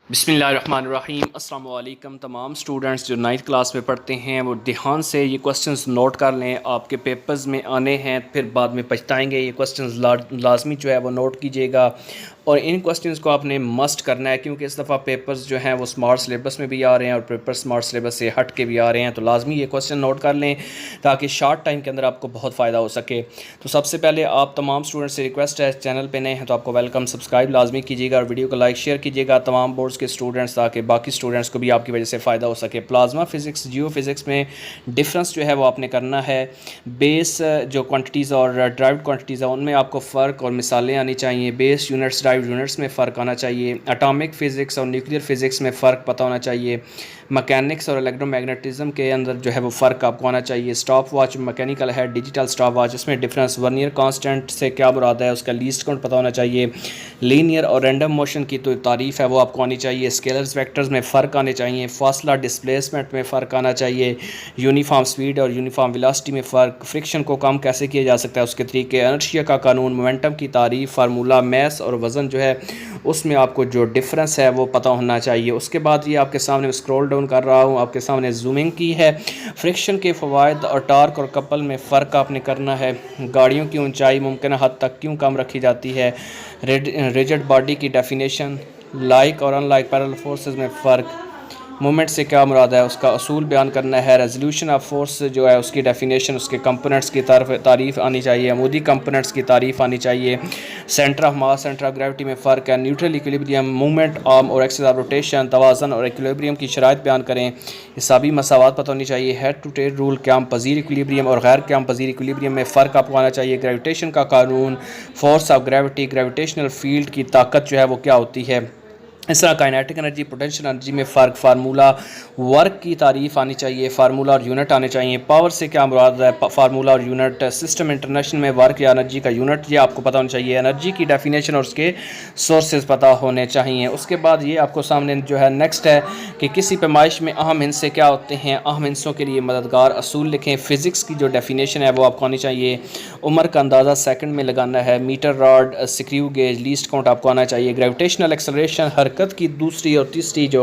बिस्मिल्लाहिर्रहमानिर्रहीम अस्सलाम वालेकुम। तमाम स्टूडेंट्स जो 9th क्लास में पढ़ते हैं वो ध्यान से ये क्वेश्चंस नोट कर लें, आपके पेपर्स में आने हैं, फिर बाद में पछताएंगे। ये क्वेश्चंस लाजमी जो है वो नोट कीजिएगा और इन क्वेश्चंस को आपने मस्ट करना है, क्योंकि इस दफ़ा पेपर्स जो हैं वो स्मार्ट सिलेबस में भी आ रहे हैं और पेपर स्मार्ट सिलेबस से हट के भी आ रहे हैं। तो लाजमी ये क्वेश्चन नोट कर लें ताकि शॉर्ट टाइम के अंदर आपको बहुत फ़ायदा हो सके। तो सबसे पहले आप तमाम स्टूडेंट्स से रिक्वेस्ट है, चैनल पे नए हैं तो आपको वेलकम, सब्सक्राइब लाजमी कीजिएगा और वीडियो को लाइक शेयर कीजिएगा तमाम बोर्ड्स के स्टूडेंट्स, ताकि बाकी स्टूडेंट्स को भी आपकी वजह से फ़ायदा हो सके। प्लाज्मा फिज़िक्स जियो फिज़िक्स में डिफरेंस जो है वो आपने करना है। बेस जो क्वांटिटीज़ और ड्राइव्ड क्वांटिटीज़ है उनमें आपको फ़र्क और मिसालें आनी चाहिए। बेस यूनिट्स ड्राइव्ड यूनिट्स में फ़र्क आना चाहिए। एटॉमिक फ़िज़िक्स और न्यूक्लियर फ़िज़िक्स में फ़र्क पता होना चाहिए। मैकेनिक्स और इलेक्ट्रोमैग्नेटिज़म के अंदर जो है वो फ़र्क आपको आना चाहिए। स्टॉप वॉच मैकेनिकल है, डिजिटल स्टॉप वॉच, उसमें डिफरेंस। वर्नियर कांस्टेंट से क्या मुराद है, उसका लीस्ट काउंट पता होना चाहिए। लीनियर और रैंडम मोशन की तो तारीफ़ है वो आपको आनी चाहिए। स्केलर्स वेक्टर्स में फ़र्क आने चाहिए। फासला डिस्प्लेसमेंट में फ़र्क आना चाहिए। यूनिफॉर्म स्पीड और यूनिफॉर्म वेलोसिटी में फ़र्क। फ्रिक्शन को कम कैसे किया जा सकता है उसके तरीके। इनर्शिया का कानून, मोमेंटम की तारीफ़, फार्मूला, मैस और वज़न जो है उसमें आपको जो डिफरेंस है वो पता होना चाहिए। उसके बाद ये आपके सामने स्क्रॉल डाउन कर रहा हूँ, आपके सामने जूमिंग की है। फ्रिक्शन के फ़वाइद और टार्क और कपल में फ़र्क आपने करना है। गाड़ियों की ऊंचाई मुमकिन हद तक क्यों कम रखी जाती है। रिजिड बॉडी की डेफिनेशन। लाइक और अनलाइक पैरेलल फोर्सेस में फ़र्क। मूवमेंट से क्या मुराद है उसका असूल बयान करना है। रेजोल्यूशन ऑफ फोर्स जो है उसकी डेफिनेशन, उसके कंपोनेंट्स की तारीफ़ आनी चाहिए। अमूदी कंपोनेंट्स की तारीफ़ आनी चाहिए। Centre of mass, centre of gravity में फ़र्क है। न्यूट्रल इक्विलिब्रियम, मूवमेंट आर्म और एक्सिस ऑफ रोटेशन, तवाज़न और इक्विलिब्रियम की शराइत बयान करें। हिसाबी मसावात पता होनी चाहिए। हेड टू टेल रूल, क़याम पज़ीर इक्विलिब्रियम और गैर क़याम पज़ीर इक्विलिब्रियम में फ़र्क आपको आना चाहिए। ग्रेविटेशन का कानून, force of gravity, gravitational field की ताकत जो है वो क्या होती है। इस तरह काइनेटिक एनर्जी, पोटेंशियल एनर्जी में फ़र्क। फार्मूला, वर्क की तारीफ़ आनी चाहिए। फार्मूला और यूनिट आने चाहिए। पावर से क्या मुराद है, फार्मूला और यूनिट। सिस्टम इंटरनेशनल में वर्क या एनर्जी का यूनिट ये आपको पता होना चाहिए। एनर्जी की डेफिनेशन और उसके सोर्सेज पता होने चाहिए। उसके बाद ये आपको सामने जो है नेक्स्ट है कि किसी पैमाइश में अहम हिस्से क्या होते हैं। अहम हिस्सों के लिए मददगार असूल लिखें। फ़िज़िक्स की जो डेफिनेशन है वो आपको आनी चाहिए। उम्र का अंदाज़ा सेकंड में लगाना है। Metre rod, screw gauge, least count आपको आना चाहिए। ग्रेविटेशनल एक्सेलरेशन, हरकत की दूसरी और तीसरी जो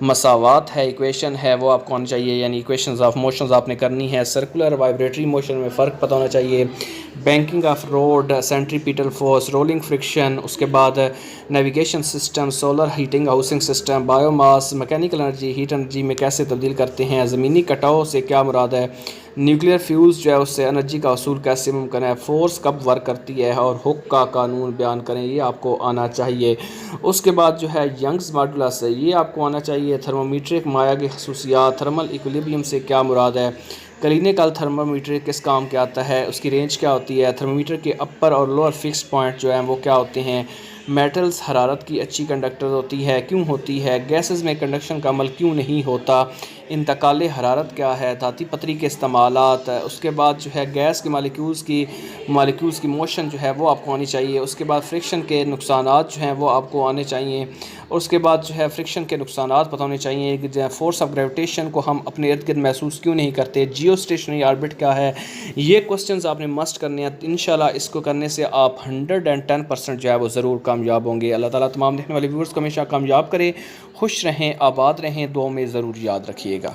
मसावात है, इक्वेशन है वो आपको आनी चाहिए, यानी इक्वेशंस ऑफ मोशंस आपने करनी है। सर्कुलर वाइब्रेटरी मोशन में फ़र्क पता होना चाहिए। Banking of road, centripetal force, rolling friction, उसके बाद navigation system, solar heating housing system, biomass, mechanical energy heat energy में कैसे तब्दील करते हैं। ज़मीनी कटाव से क्या मुराद है। न्यूक्लियर फ्यूज़ जो है उससे एनर्जी का असूल कैसे मुमकिन है। फोर्स कब वर्क करती है और हुक का कानून बयान करें, ये आपको आना चाहिए। उसके बाद जो है यंग्स मॉडुलस है ये आपको आना चाहिए। थर्मोमीट्रिक माया की खसूसियात, थर्मल इक्विलिब्रियम से क्या मुराद है। क्लिनिकल थर्मामीटर किस काम के आता है, उसकी रेंज क्या होती है। थर्मामीटर के अपर और लोअर फिक्स पॉइंट जो हैं वो क्या होते हैं। मेटल्स हरारत की अच्छी कंडक्टर होती है, क्यों होती है। गैसेस में कंडक्शन का अमल क्यों नहीं होता। इंतकाल हरारत क्या है। धाती पत्री के इस्तेमालात। उसके बाद जो है गैस के मालिक्यूल्स की मोशन जो है वो आपको आनी चाहिए। उसके बाद फ्रिक्शन के नुकसानात जो हैं वो आपको आने चाहिए। उसके बाद जो है फ्रिक्शन के नुकसानात पता होने चाहिए कि फोर्स ऑफ ग्रेविटेशन को हम अपने इर्द गिर्द महसूस क्यों नहीं करते। जियो स्टेशनरी ऑर्बिट क्या है। ये क्वेश्चंस आपने मस्ट करने हैं। इंशाल्लाह इसको करने से आप 110% जो है वो ज़रूर कामयाब होंगे। अल्लाह ताला तमाम देखने वाले व्यूअर्स को हमेशा कामयाब करे। खुश रहें, आबाद रहें, दुआ में ज़रूर याद रखिएगा।